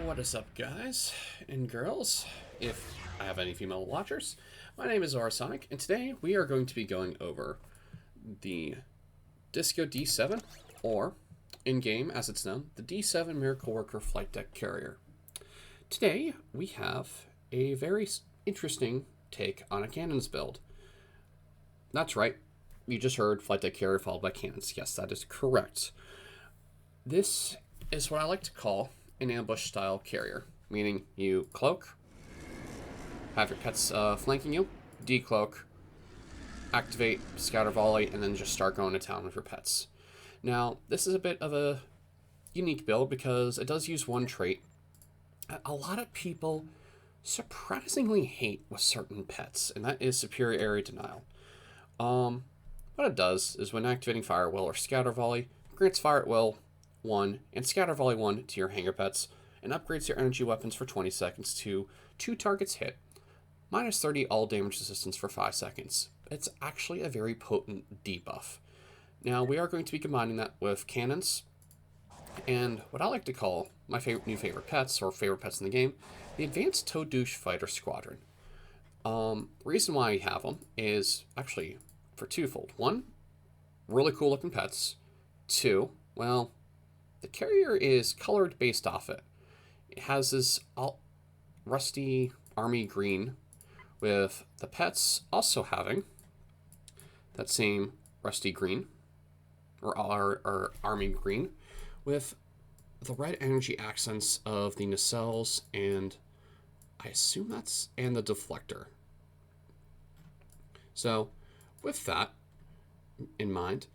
What is up, guys and girls, if I have any female watchers? My name is Sonic, and today we are going to be going over the Disco D7, or, in-game as it's known, the D7 Miracle Worker Flight Deck Carrier. Today, we have a very interesting take on a cannons build. That's right, you just heard Flight Deck Carrier followed by cannons. Yes, that is correct. This is what I like to call an ambush style carrier, meaning you cloak, have your pets flanking you, decloak, activate scatter volley, and then just start going to town with your pets. Now, this is a bit of a unique build because it does use one trait that a lot of people surprisingly hate with certain pets, and that is superior area denial. What it does is when activating fire at will or scatter volley, grants fire at will 1 and scatter volley 1 to your hanger pets, and upgrades your energy weapons for 20 seconds to 2 targets hit, minus 30 all damage resistance for 5 seconds. It's actually a very potent debuff. Now, we are going to be combining that with cannons, and what I like to call my new favorite pets, or favorite pets in the game, the Advanced Toad Douche Fighter Squadron. The reason why I have them is actually for twofold. One, really cool looking pets. Two, well, the carrier is colored based off it. It has this rusty army green, with the pets also having that same rusty green, or army green, with the red energy accents of the nacelles and I assume and the deflector. So, with that in mind,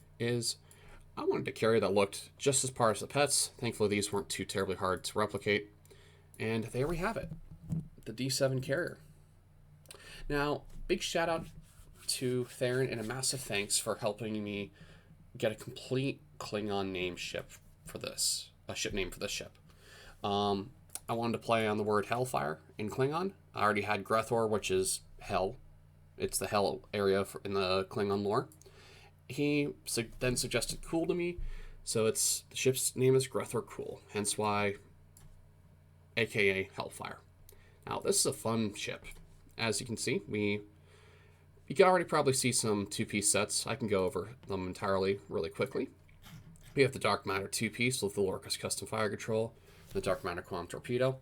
I wanted a carrier that looked just as par as the pets. Thankfully, these weren't too terribly hard to replicate. And there we have it, the D7 carrier. Now, big shout out to Theron and a massive thanks for helping me get a complete Klingon name ship for this, a ship name for this ship. I wanted to play on the word Hellfire in Klingon. I already had Grethor, which is hell. It's the hell area in the Klingon lore. He then suggested Cool to me, so the ship's name is Grethor Cool, hence why, aka Hellfire. Now, this is a fun ship. As you can see, you can already probably see some two-piece sets. I can go over them entirely really quickly. We have the Dark Matter two-piece with the Lorca's Custom Fire Control, the Dark Matter Quantum Torpedo.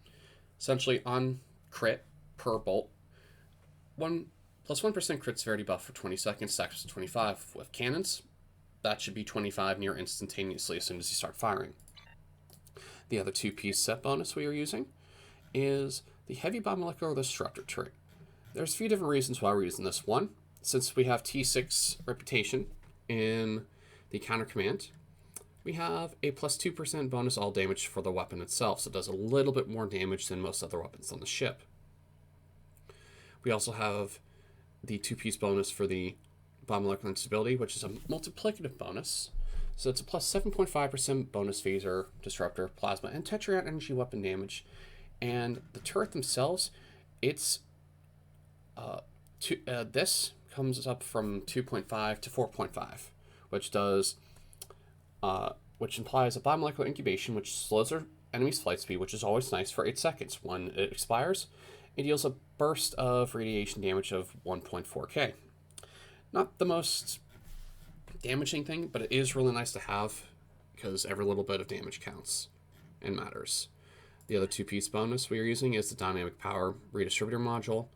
Essentially, on crit per bolt, plus 1% crit severity buff for 20 seconds, stacks to 25 with cannons. That should be 25 near instantaneously as soon as you start firing. The other two-piece set bonus we are using is the Heavy Bomb Molecular Disruptor trait. There's a few different reasons why we're using this. One, since we have T6 reputation in the counter command, we have a plus 2% bonus all damage for the weapon itself, so it does a little bit more damage than most other weapons on the ship. We also have the two-piece bonus for the bomb molecular instability, which is a multiplicative bonus. So it's a plus 7.5% bonus phaser, disruptor, plasma, and tetrarad energy weapon damage. And the turret themselves, this comes up from 2.5 to 4.5, which implies a bomb molecular incubation, which slows their enemy's flight speed, which is always nice, for 8 seconds. When it expires, it deals a burst of radiation damage of 1.4k. Not the most damaging thing, but it is really nice to have because every little bit of damage counts and matters. The other two-piece bonus we are using is the Dynamic Power Redistributor module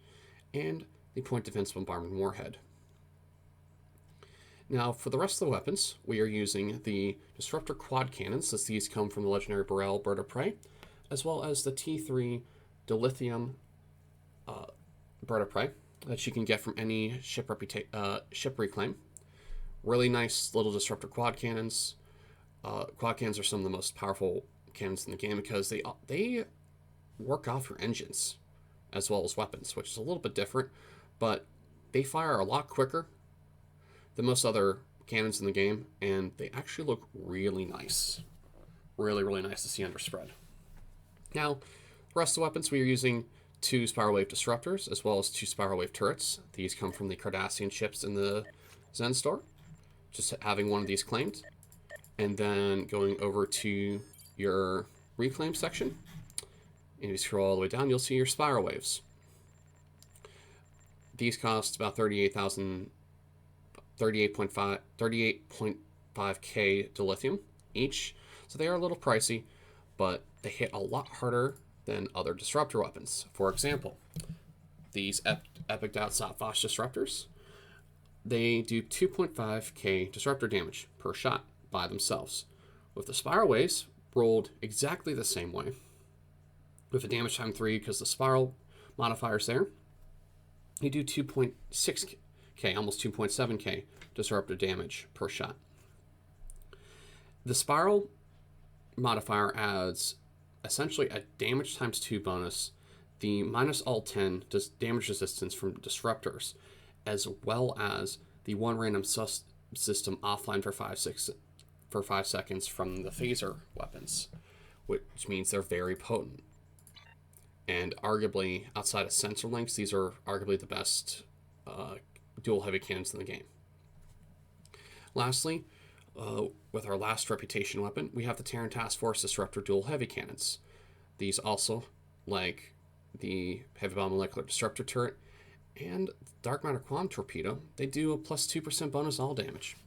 and the Point Defense Bombardment Warhead. Now, for the rest of the weapons, we are using the Disruptor Quad Cannons, since these come from the legendary Burrell Bird of Prey, as well as the T3 Dilithium Bird of Prey that you can get from any ship reclaim. Really nice little Disruptor Quad Cannons. Quad cannons are some of the most powerful cannons in the game because they work off your engines as well as weapons, which is a little bit different, but they fire a lot quicker than most other cannons in the game, and they actually look really nice. Really, really nice to see under spread. Now, the rest of the weapons, we are using 2 Spiral Wave Disruptors, as well as 2 Spiral Wave Turrets. These come from the Cardassian ships in the Zen store. Just having one of these claimed. And then going over to your reclaim section, And if you scroll all the way down, you'll see your spiral waves. These cost about 38.5K dilithium each, so they are a little pricey, but they hit a lot harder than other disruptor weapons. For example, these Epic Softbox Disruptors, they do 2.5K disruptor damage per shot by themselves. With the spiral waves rolled exactly the same way, with a damage time 3 because the spiral modifier's there, you do 2.6K, almost 2.7K disruptor damage per shot. The spiral modifier adds essentially a damage times 2 bonus, the minus all 10 damage resistance from disruptors, as well as the one random system offline for 5 seconds from the phaser weapons, which means they're very potent. And arguably, outside of sensor links, these are arguably the best dual heavy cannons in the game. Lastly, with our last reputation weapon, we have the Terran Task Force Disruptor dual heavy cannons. These also, like the Heavy Bomb Molecular Disruptor Turret and Dark Matter Quantum Torpedo, they do a plus 2% bonus all damage.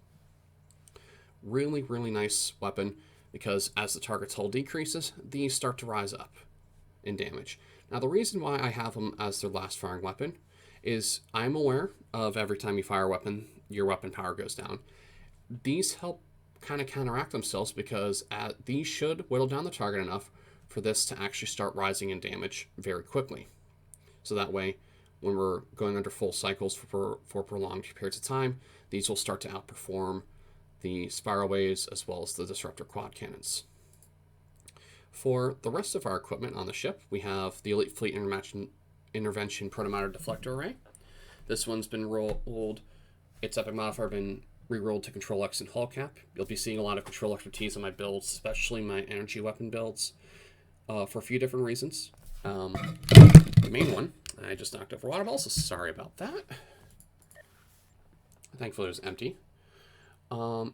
Really, really nice weapon, because as the target's hull decreases, these start to rise up in damage. Now, the reason why I have them as their last firing weapon is I'm aware of every time you fire a weapon, your weapon power goes down. These help kind of counteract themselves, because these should whittle down the target enough for this to actually start rising in damage very quickly. So that way, when we're going under full cycles for prolonged periods of time, these will start to outperform the spiral waves as well as the disruptor quad cannons. For the rest of our equipment on the ship, we have the Elite Fleet Intervention Protomatter Deflector Array. This one's been rolled, its epic modifier been re-rolled to Control X and Hull Cap. You'll be seeing a lot of control expertise on my builds, especially my energy weapon builds, for a few different reasons. The main one, I just knocked over water balls, so sorry about that. Thankfully it was empty.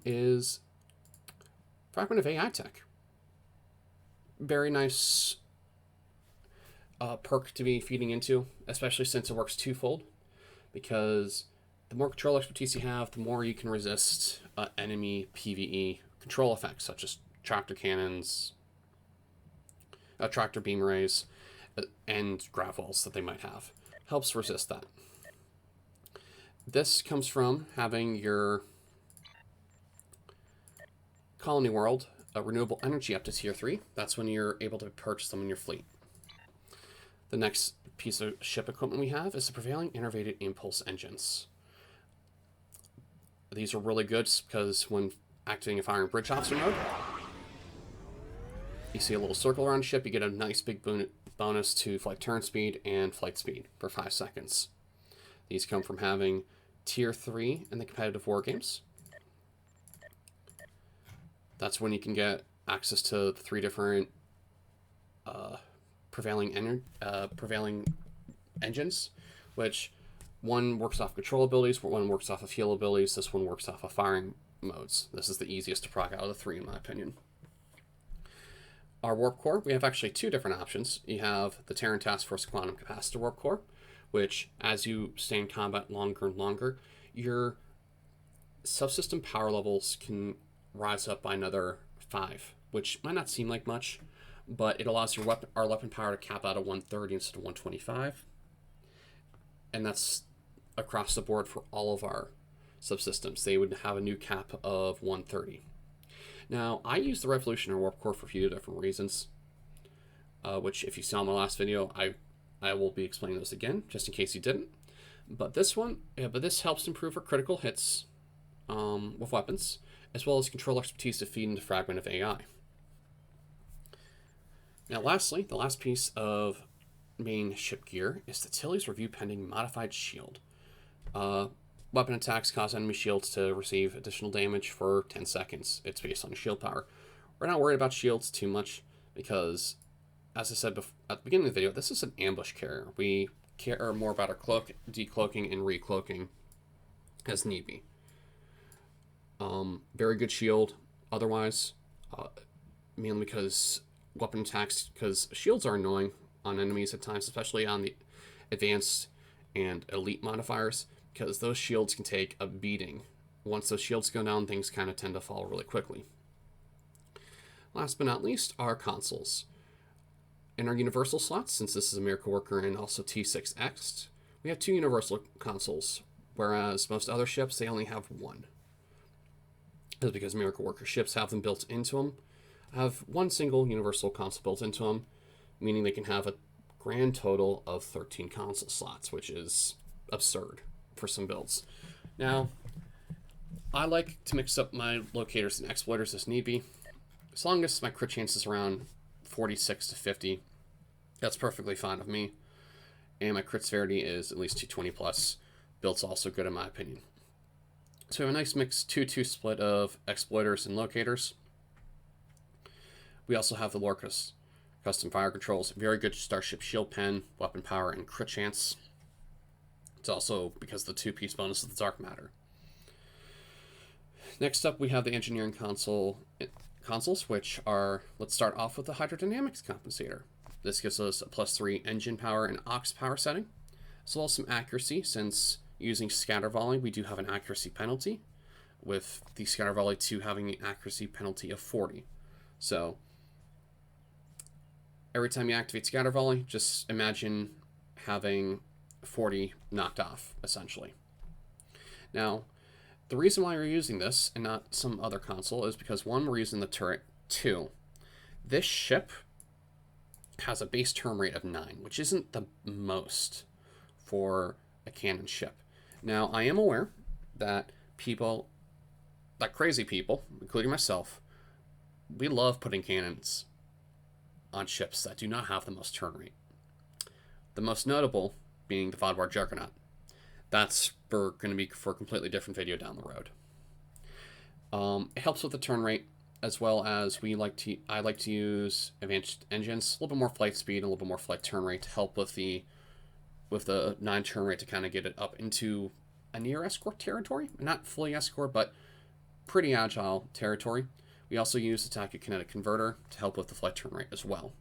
Is Fragment of AI Tech. Very nice perk to be feeding into, especially since it works twofold, because the more control expertise you have, the more you can resist enemy PvE control effects, such as tractor cannons, tractor beam rays, and grav walls that they might have. Helps resist that. This comes from having your Colony World renewable energy up to tier 3. That's when you're able to purchase them in your fleet. The next piece of ship equipment we have is the Prevailing Innervated Impulse Engines. These are really good because when activating a firing bridge officer mode, you see a little circle around the ship, you get a nice big bonus to flight turn speed and flight speed for 5 seconds. These come from having tier 3 in the competitive war games. That's when you can get access to the 3 different prevailing engines, which one works off control abilities, one works off of heal abilities, this one works off of firing modes. This is the easiest to proc out of the 3 in my opinion. Our warp core, we have actually 2 different options. You have the Terran Task Force Quantum Capacitor Warp Core, which as you stay in combat longer and longer, your subsystem power levels can rise up by another 5, which might not seem like much, but it allows our weapon power to cap out at 130 instead of 125, and that's across the board for all of our subsystems. They would have a new cap of 130. Now, I use the Revolutionary Warp Core for a few different reasons, which if you saw my last video, I will be explaining those again, just in case you didn't. But this helps improve our critical hits with weapons, as well as control expertise to feed into Fragment of AI. Now lastly, the last piece of main ship gear is the Tilly's Review Pending Modified Shield. Weapon attacks cause enemy shields to receive additional damage for 10 seconds. It's based on shield power. We're not worried about shields too much because, as I said at the beginning of the video, this is an ambush carrier. We care more about our decloaking and recloaking as need be. Very good shield otherwise, mainly because weapon attacks, because shields are annoying on enemies at times, especially on the advanced and elite modifiers, because those shields can take a beating. Once those shields go down, things kind of tend to fall really quickly. Last but not least, our consoles. In our universal slots, since this is a Miracle Worker and also T6X, we have 2 universal consoles, whereas most other ships, they only have 1. That's because Miracle Worker ships have them built into them, have 1 single universal console built into them, meaning they can have a grand total of 13 console slots, which is absurd for some builds. Now, I like to mix up my locators and exploiters as need be. As long as my crit chance is around 46 to 50, that's perfectly fine with me. And my crit severity is at least 220 plus. Build's also good in my opinion. So a nice mixed 2-2 split of exploiters and locators. We also have the Lorca's custom fire controls, very good starship shield pen, weapon power, and crit chance. It's also because of the 2-piece bonus of the dark matter. Next up, we have the engineering consoles, which are, let's start off with the hydrodynamics compensator. This gives us a +3 engine power and aux power setting, as well as some accuracy, since using scatter volley, we do have an accuracy penalty, with the scatter volley 2 having an accuracy penalty of 40. So every time you activate scatter volley, just imagine having 40 knocked off, essentially. Now, the reason why we're using this and not some other console is because 1, we're using the turret. 2, this ship has a base turn rate of 9, which isn't the most for a cannon ship. Now, I am aware that crazy people, including myself, we love putting cannons on ships that do not have the most turn rate. The most notable being the Vodwar Juggernaut. That's going to be for a completely different video down the road. It helps with the turn rate, as well as I like to use advanced engines, a little bit more flight speed, and a little bit more flight turn rate to help with the 9 turn rate to kind of get it up into a near escort territory. Not fully escort, but pretty agile territory. We also use the tachykinetic converter to help with the flight turn rate as well.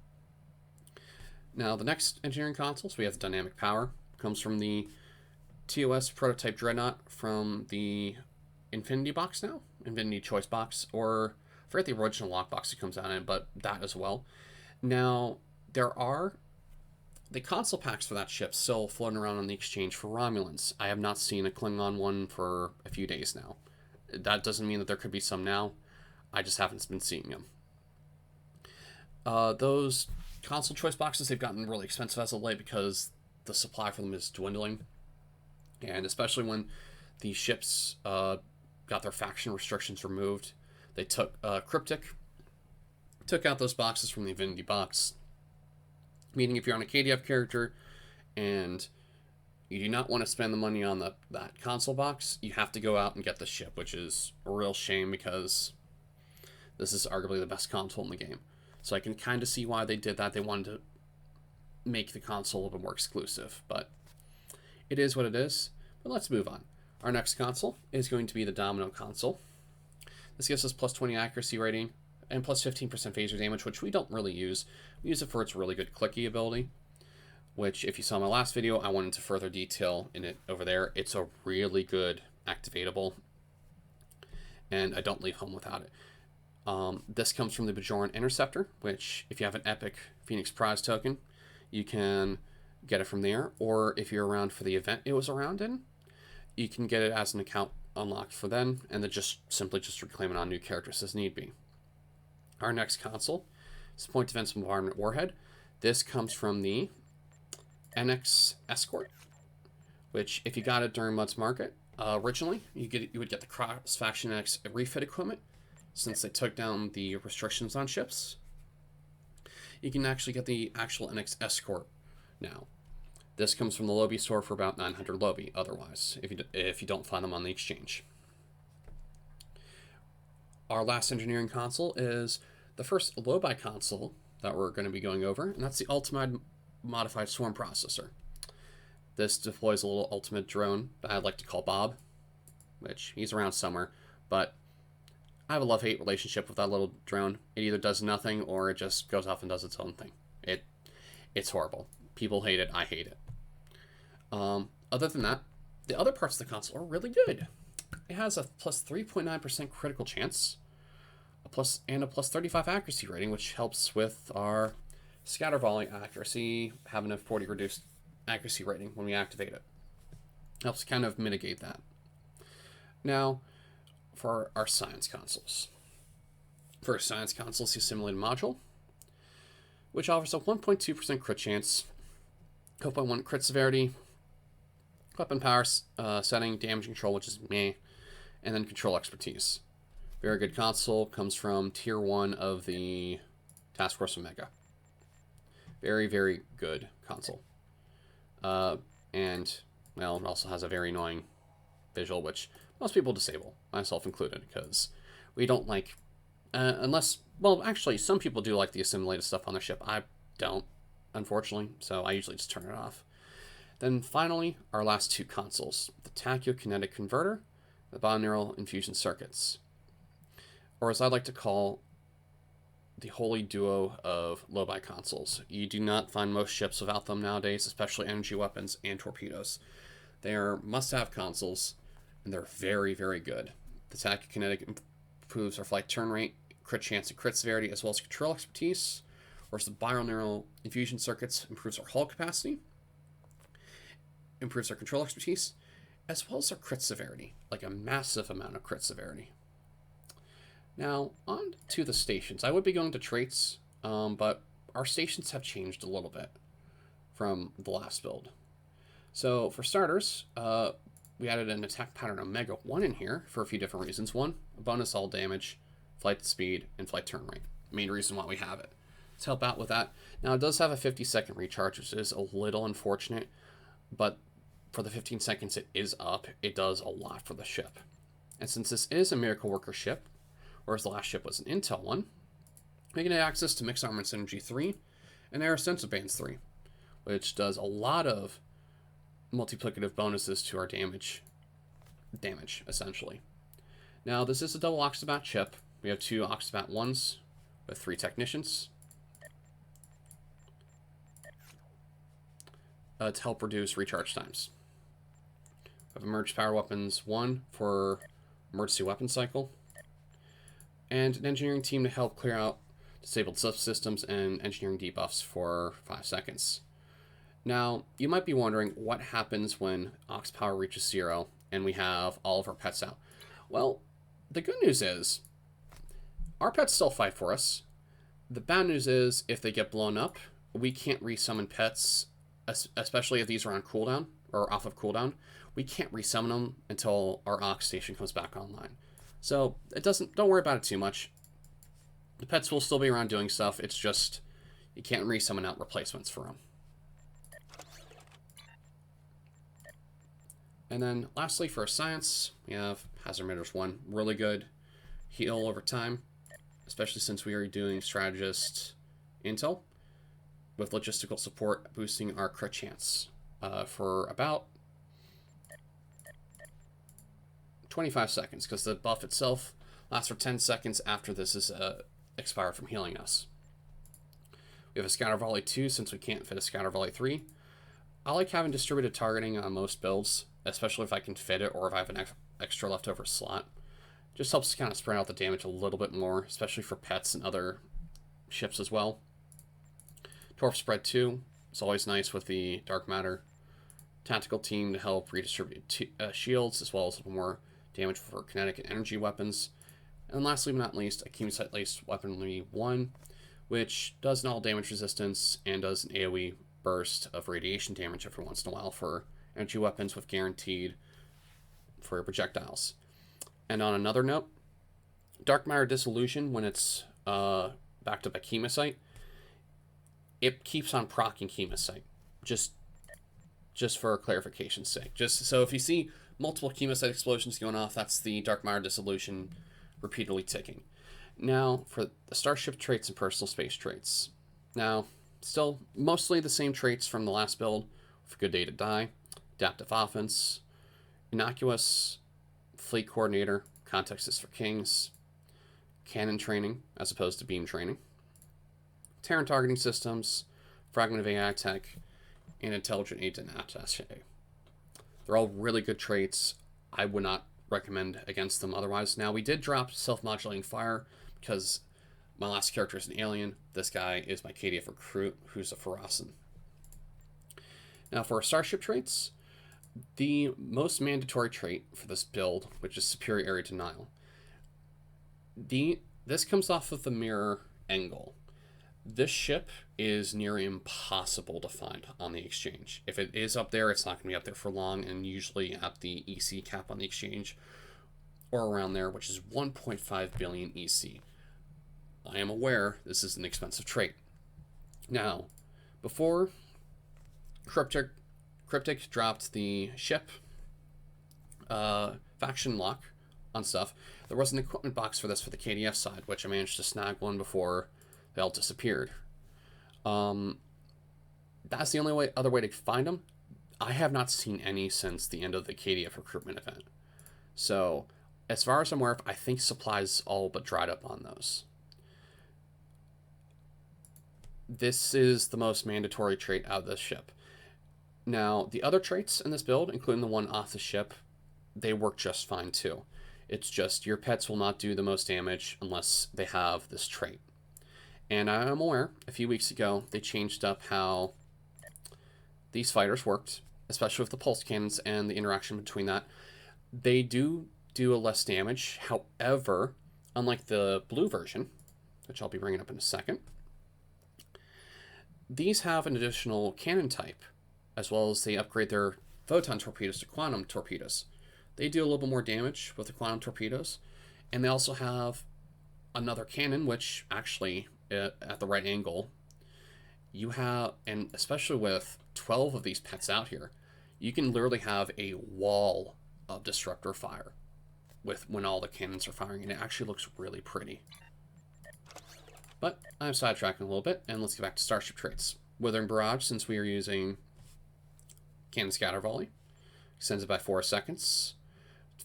Now, the next engineering consoles, we have the dynamic power. It comes from the TOS prototype Dreadnought from the Infinity box now, Infinity Choice box, or I forget the original lockbox it comes out in, but that as well. Now, there are the console packs for that ship still floating around on the exchange for Romulans. I have not seen a Klingon one for a few days now. That doesn't mean that there could be some now. I just haven't been seeing them. Those console choice boxes, they've gotten really expensive as of late because the supply for them is dwindling. And especially when the ships got their faction restrictions removed, they took Cryptic, took out those boxes from the Infinity box. Meaning if you're on a KDF character and you do not want to spend the money on that console box, you have to go out and get the ship, which is a real shame because this is arguably the best console in the game. So I can kind of see why they did that. They wanted to make the console a little bit more exclusive, but it is what it is. But let's move on. Our next console is going to be the Domino console. This gives us +20 accuracy rating and +15% phaser damage, which we don't really use. We use it for its really good clicky ability, which if you saw my last video, I went into further detail in it over there. It's a really good activatable, and I don't leave home without it. This comes from the Bajoran Interceptor, which if you have an epic Phoenix Prize token, you can get it from there, or if you're around for the event it was around in, you can get it as an account unlocked for then, and then simply reclaim it on new characters as need be. Our next console is Point Defense Bombardment Warhead. This comes from the NX Escort, which if you got it during Mud's Market, originally you would get the Cross Faction X refit equipment. Since they took down the restrictions on ships, you can actually get the actual NX Escort now. This comes from the Lobby store for about 900 Lobby, otherwise, if you don't find them on the exchange. Our last engineering console is the first Lobi console that we're going to be going over, and that's the Ultimate Modified Swarm Processor. This deploys a little ultimate drone that I'd like to call Bob, which he's around somewhere, but I have a love-hate relationship with that little drone. It either does nothing or it just goes off and does its own thing. It's horrible. People hate it. I hate it. Other than that, the other parts of the console are really good. It has a plus 3.9% critical chance, a plus 35 accuracy rating, which helps with our scatter volley accuracy, having a 40 reduced accuracy rating when we activate it. Helps kind of mitigate that. Now, for our science consoles. For our science consoles, the assimilated module, which offers a 1.2% crit chance, 0.1 crit severity, weapon power setting, damage control, which is meh, and then control expertise. Very good console. Comes from tier 1 of the Task Force Omega. Very, very good console. And, well, it also has a very annoying visual, which most people disable, myself included, because we don't like, unless, well, actually, some people do like the assimilated stuff on their ship. I don't, unfortunately, so I usually just turn it off. Then finally, our last two consoles, the tachyokinetic converter, the binaural infusion circuits, or as I like to call the holy duo of low-buy consoles. You do not find most ships without them nowadays, especially energy weapons and torpedoes. They are must-have consoles, and they're very, very good. The tachyokinetic improves our flight turn rate, crit chance, and crit severity, as well as control expertise, whereas the binaural infusion circuits improves our hull capacity, improves our control expertise, as well as our crit severity, like a massive amount of crit severity. Now, on to the stations. I would be going to traits, but our stations have changed a little bit from the last build. So, for starters, we added an attack pattern Omega 1 in here for a few different reasons. One, bonus all damage, flight speed, and flight turn rate. Main reason why we have it. Let's help out with that. Now, it does have a 50-second recharge, which is a little unfortunate, but for the 15 seconds it is up, it does a lot for the ship. And since this is a Miracle Worker ship, whereas the last ship was an Intel one, we can get access to Mixed Armor Synergy 3 and Air Extensive Bands 3, which does a lot of multiplicative bonuses to our damage, essentially. Now, this is a double Octobat ship. We have two Octobat 1s with 3 technicians to help reduce recharge times. We have Emerged Power Weapons 1 for emergency weapon cycle, and an engineering team to help clear out disabled subsystems and engineering debuffs for 5 seconds. Now, you might be wondering what happens when Ox Power reaches 0 and we have all of our pets out. Well, the good news is our pets still fight for us. The bad news is if they get blown up, we can't resummon pets, especially if these are on cooldown or off of cooldown. We can't resummon them until our Ox station comes back online. So don't worry about it too much. The pets will still be around doing stuff. It's just you can't resummon out replacements for them. And then lastly, for science, we have Hazard Mitters 1. Really good. Heal over time, especially since we are doing strategist intel, with logistical support boosting our crit chance for about 25 seconds, because the buff itself lasts for 10 seconds after this is expired from healing us. We have a Scatter Volley 2 since we can't fit a Scatter Volley 3. I like having distributed targeting on most builds, especially if I can fit it or if I have an extra leftover slot. Just helps kind of spread out the damage a little bit more, especially for pets and other ships as well. Torp Spread 2 is always nice with the Dark Matter tactical team to help redistribute shields, as well as a little more damage for kinetic and energy weapons. And lastly but not least, a Chemosite Laced Weaponry 1, which does an all damage resistance and does an AoE burst of radiation damage every once in a while for energy weapons with guaranteed for your projectiles. And on another note, Dark Matter Dissolution, when it's backed up by Chemosite, it keeps on proccing Chemosite, just for clarification's sake. Just so if you see multiple Chemosite explosions going off, that's the Dark Matter Dissolution repeatedly ticking. Now, for the Starship traits and Personal Space traits. Now, still mostly the same traits from the last build, for Good Day to Die, Adaptive Offense, Innocuous, Fleet Coordinator, Context is for Kings, Cannon Training as opposed to Beam Training, Terran Targeting Systems, Fragment of AI Tech, and Intelligent Agent Attaché. They're all really good traits. I would not recommend against them otherwise. Now, we did drop Self-Modulating Fire because my last character is an alien. This guy is my KDF recruit, who's a Pharosan. Now, for our Starship traits, the most mandatory trait for this build, which is Superior Area Denial, this comes off of the mirror angle. This ship is near impossible to find on the exchange. If it is up there, it's not going to be up there for long, and usually at the EC cap on the exchange or around there, which is 1.5 billion EC. I am aware this is an expensive trait. Now, before Cryptic dropped the ship faction lock on stuff, there was an equipment box for this for the KDF side, which I managed to snag one before they all disappeared. That's the only other way to find them. I have not seen any since the end of the KDF recruitment event. So, as far as I'm aware, I think supplies all but dried up on those. This is the most mandatory trait out of this ship. Now, the other traits in this build, including the one off the ship, they work just fine too. It's just your pets will not do the most damage unless they have this trait. And I am aware, a few weeks ago, they changed up how these fighters worked, especially with the pulse cannons and the interaction between that. They do a less damage. However, unlike the blue version, which I'll be bringing up in a second, these have an additional cannon type, as well as they upgrade their photon torpedoes to quantum torpedoes. They do a little bit more damage with the quantum torpedoes, and they also have another cannon, which actually, at the right angle, you have, and especially with 12 of these pets out here, you can literally have a wall of disruptor fire when all the cannons are firing, and it actually looks really pretty. But I'm sidetracking a little bit, and let's get back to Starship traits. Withering Barrage, since we are using Cannon Scatter Volley, extends it by 4 seconds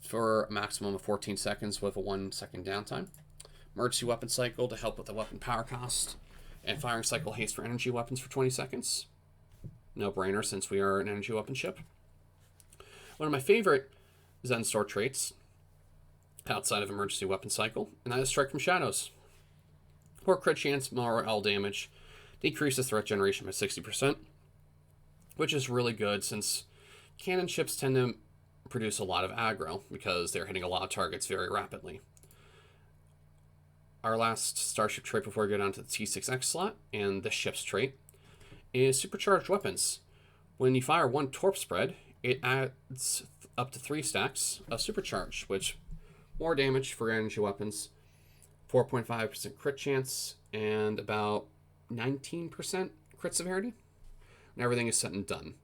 for a maximum of 14 seconds with a 1 second downtime. Emergency Weapon Cycle to help with the weapon power cost, and Firing Cycle Haste for energy weapons for 20 seconds. No brainer since we are an energy weapon ship. One of my favorite Zen Store traits outside of Emergency Weapon Cycle, and that is Strike from Shadows. More crit chance, more L damage, decreases threat generation by 60%, which is really good since cannon ships tend to produce a lot of aggro because they're hitting a lot of targets very rapidly. Our last Starship trait before we go down to the T6X slot and the ship's trait is Supercharged Weapons. When you fire 1 Torp Spread, it adds up to 3 stacks of Supercharge, which more damage for energy weapons, 4.5% crit chance, and about 19% crit severity when everything is said and done.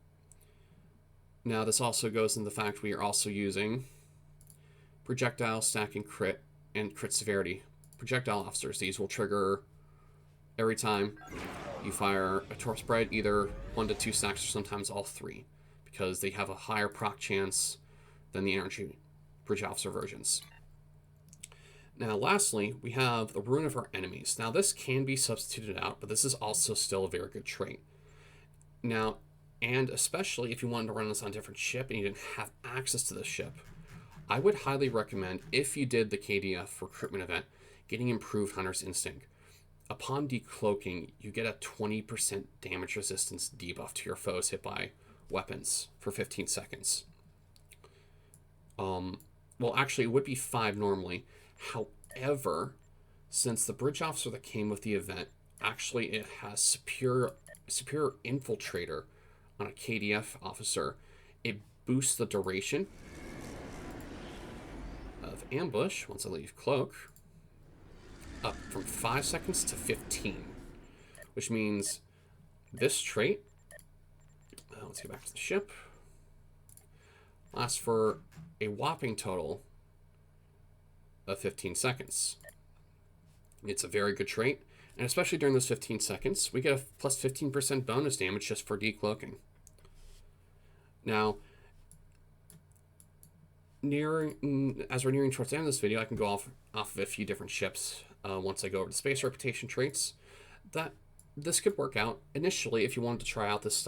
Now, this also goes into the fact we are also using projectile stacking crit and crit severity. Projectile officers, these will trigger every time you fire a Torp Spread, either 1 to 2 stacks or sometimes all 3, because they have a higher proc chance than the energy bridge officer versions. Now, lastly, we have the Ruin of Our Enemies. Now, this can be substituted out, but this is also still a very good trait. Now, and especially if you wanted to run this on a different ship and you didn't have access to this ship, I would highly recommend, if you did the KDF recruitment event, getting Improved Hunter's Instinct. Upon decloaking, you get a 20% damage resistance debuff to your foes hit by weapons for 15 seconds. Well, actually, it would be 5 normally. However, since the bridge officer that came with the event, actually it has superior infiltrator on a KDF officer, it boosts the duration of ambush once I leave cloak up from 5 seconds to 15, which means this trait, let's get back to the ship, lasts for a whopping total of 15 seconds. It's a very good trait, and especially during those 15 seconds, we get a plus 15% bonus damage just for decloaking. Now, as we're nearing towards the end of this video, I can go off of a few different ships once I go over the space reputation traits. That this could work out initially if you wanted to try out this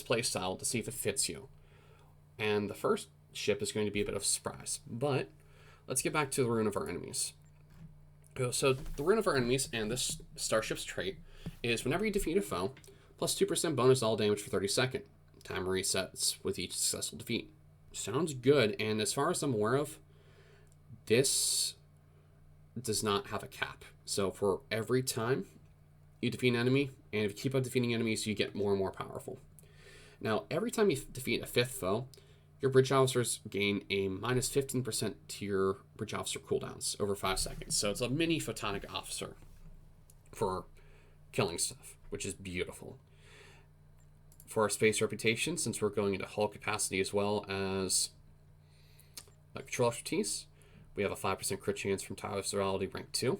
play style to see if it fits you. And the first ship is going to be a bit of a surprise. But let's get back to the Rune of our enemies. So the Rune of our enemies and this starship's trait is whenever you defeat a foe, plus 2% bonus all damage for 30 seconds. Timer resets with each successful defeat. Sounds good, and as far as I'm aware of, this does not have a cap. So for every time you defeat an enemy, and if you keep on defeating enemies, you get more and more powerful. Now, every time you defeat a 5th foe, your bridge officers gain a minus 15% to your bridge officer cooldowns over 5 seconds. So it's a mini photonic officer for killing stuff, which is beautiful. For our space reputation, since we're going into hull capacity as well as control expertise, we have a 5% crit chance from Tyler's Reality rank 2.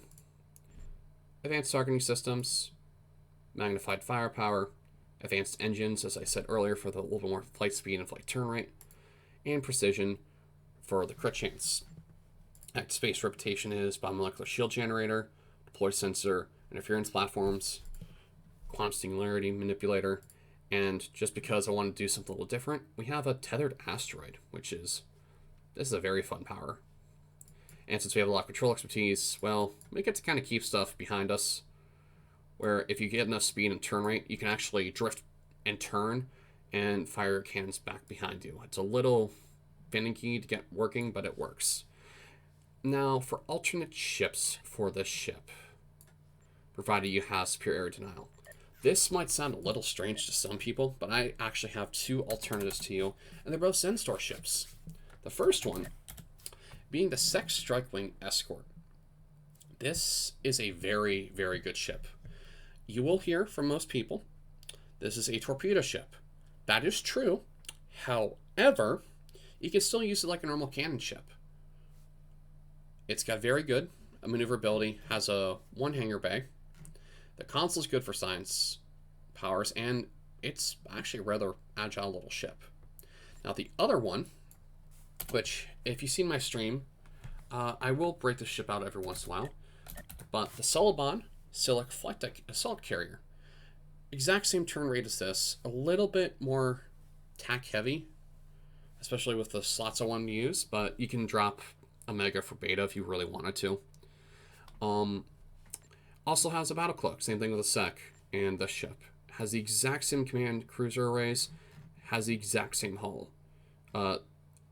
Advanced targeting systems, magnified firepower, advanced engines, as I said earlier, for the little more flight speed and flight turn rate, and precision for the crit chance. Active space reputation is biomolecular shield generator, deploy sensor, interference platforms, quantum singularity manipulator, and just because I want to do something a little different, we have a tethered asteroid, this is a very fun power. And since we have a lot of control expertise, well, we get to kind of keep stuff behind us, where if you get enough speed and turn rate, you can actually drift and turn and fire your cannons back behind you. It's a little finicky to get working, but it works. Now, for alternate ships for this ship, provided you have superior air denial. This might sound a little strange to some people, but I actually have 2 alternatives to you, and they're both Zenstar ships. The first one being the Sex Strikewing Escort. This is a very, very good ship. You will hear from most people, this is a torpedo ship. That is true. However, you can still use it like a normal cannon ship. It's got very good maneuverability, has a 1 hangar bay. The console is good for science powers, and it's actually a rather agile little ship. Now the other one, which if you've seen my stream, I will break this ship out every once in a while, but the Solobon Silic Flight Deck Assault Carrier. Exact same turn rate as this, a little bit more tack heavy, especially with the slots I wanted to use, but you can drop Omega for Beta if you really wanted to. Also has a battle cloak, same thing with the Sec and the ship. Has the exact same command cruiser arrays, has the exact same hull.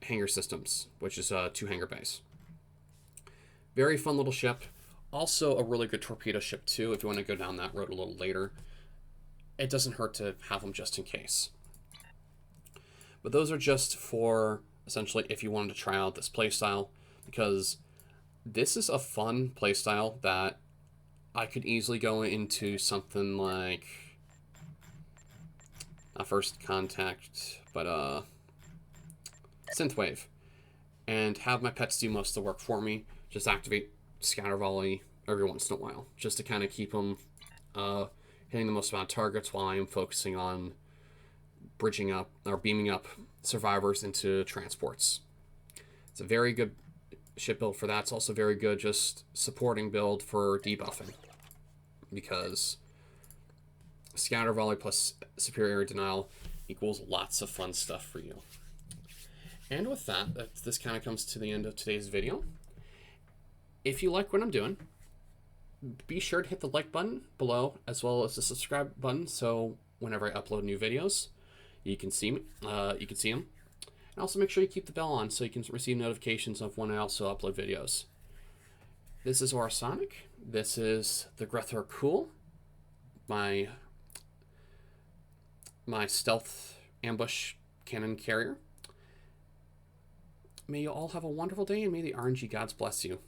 Hangar systems, which is 2 hangar bays. Very fun little ship. Also a really good torpedo ship too, if you want to go down that road a little later. It doesn't hurt to have them just in case. But those are just for, essentially, if you wanted to try out this playstyle, because this is a fun playstyle that I could easily go into something like, not First Contact, but Synthwave, and have my pets do most of the work for me. Just activate Scatter Volley every once in a while, just to kind of keep them hitting the most amount of targets while I am focusing on bridging up or beaming up survivors into transports. It's a very good ship build for that. It's also very good just supporting build for debuffing, because Scatter Volley plus Superior Denial equals lots of fun stuff for you. And with that, this kind of comes to the end of today's video. If you like what I'm doing, be sure to hit the like button below, as well as the subscribe button, so whenever I upload new videos, you can see me. You can see them. And also make sure you keep the bell on so you can receive notifications of when I also upload videos. This is Sonic. This is the Grethor Cool, my stealth ambush cannon carrier. May you all have a wonderful day, and may the RNG gods bless you.